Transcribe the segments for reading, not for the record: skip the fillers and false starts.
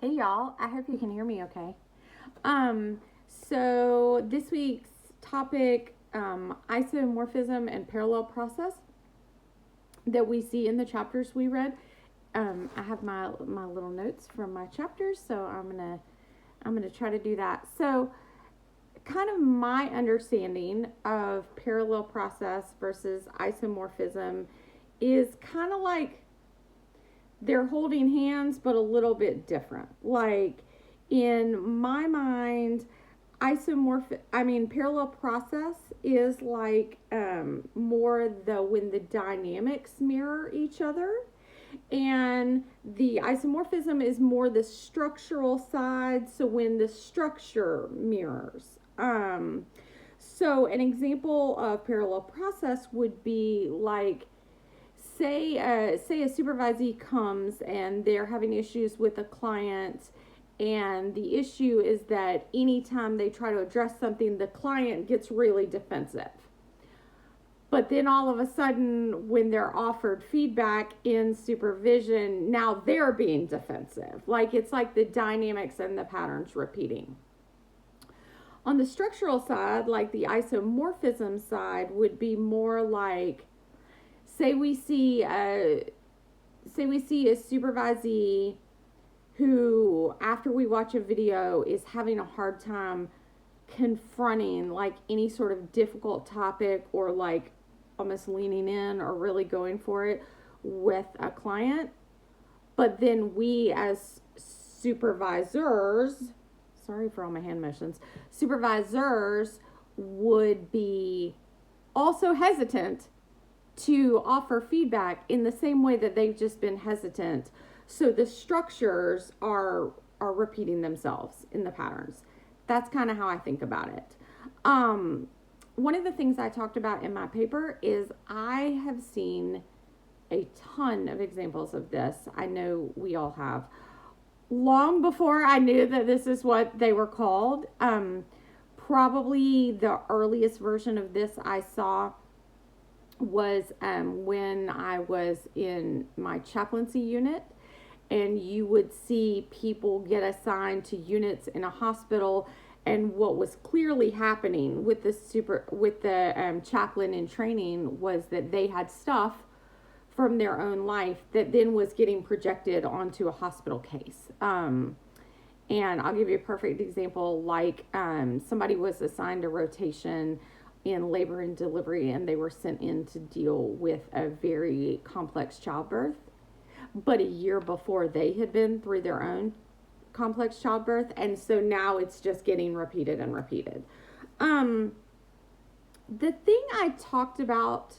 Hey y'all, I hope you can hear me okay. So this week's topic, isomorphism and parallel process that we see in the chapters we read. I have my little notes from my chapters, so I'm gonna try to do that. So kind of my understanding of parallel process versus isomorphism is kind of like they're holding hands but a little bit different. Like in my mind, parallel process is like more the when the dynamics mirror each other, and the isomorphism is more the structural side, so when the structure mirrors. So an example of parallel process would be like, say a supervisee comes and they're having issues with a client, and the issue is that anytime they try to address something, the client gets really defensive. But then all of a sudden, when they're offered feedback in supervision, now they're being defensive. Like it's like the dynamics and the patterns repeating. On the structural side, like the isomorphism side, would be more like, say we see a supervisee who, after we watch a video, is having a hard time confronting like any sort of difficult topic, or like almost leaning in or really going for it with a client. But then we as supervisors, sorry for all my hand motions, supervisors would be also hesitant to offer feedback in the same way that they've just been hesitant. So the structures are repeating themselves in the patterns. That's kind of how I think about it. One of the things I talked about in my paper is I have seen a ton of examples of this. I know we all have. Long before I knew that this is what they were called, probably the earliest version of this I saw was when I was in my chaplaincy unit, and you would see people get assigned to units in a hospital, and what was clearly happening with the chaplain in training was that they had stuff from their own life that then was getting projected onto a hospital case. And I'll give you a perfect example. Like somebody was assigned a rotation in labor and delivery, and they were sent in to deal with a very complex childbirth. But a year before, they had been through their own complex childbirth, and so now it's just getting repeated and repeated. The thing I talked about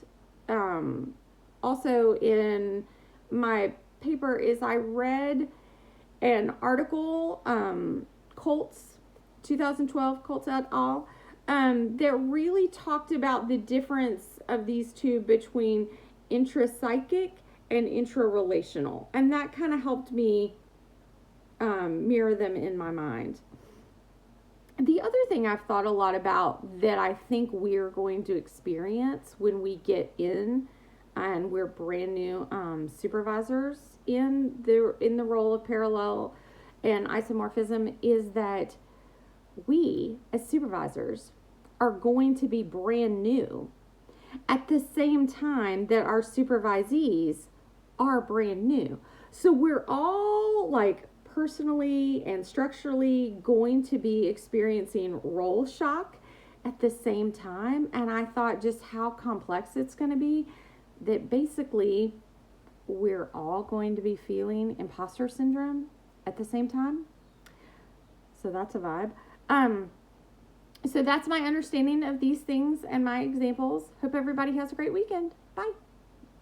also in my paper is I read an article, Colts, 2012, Colts et al., that really talked about the difference of these two between intrapsychic and intra-relational. And that kind of helped me mirror them in my mind. The other thing I've thought a lot about that I think we're going to experience when we get in and we're brand new supervisors in the role of parallel and isomorphism is that we as supervisors are going to be brand new at the same time that our supervisees are brand new. So we're all like personally and structurally going to be experiencing role shock at the same time. And I thought just how complex it's going to be, that basically we're all going to be feeling imposter syndrome at the same time. So that's a vibe. So that's my understanding of these things and my examples. Hope everybody has a great weekend. Bye.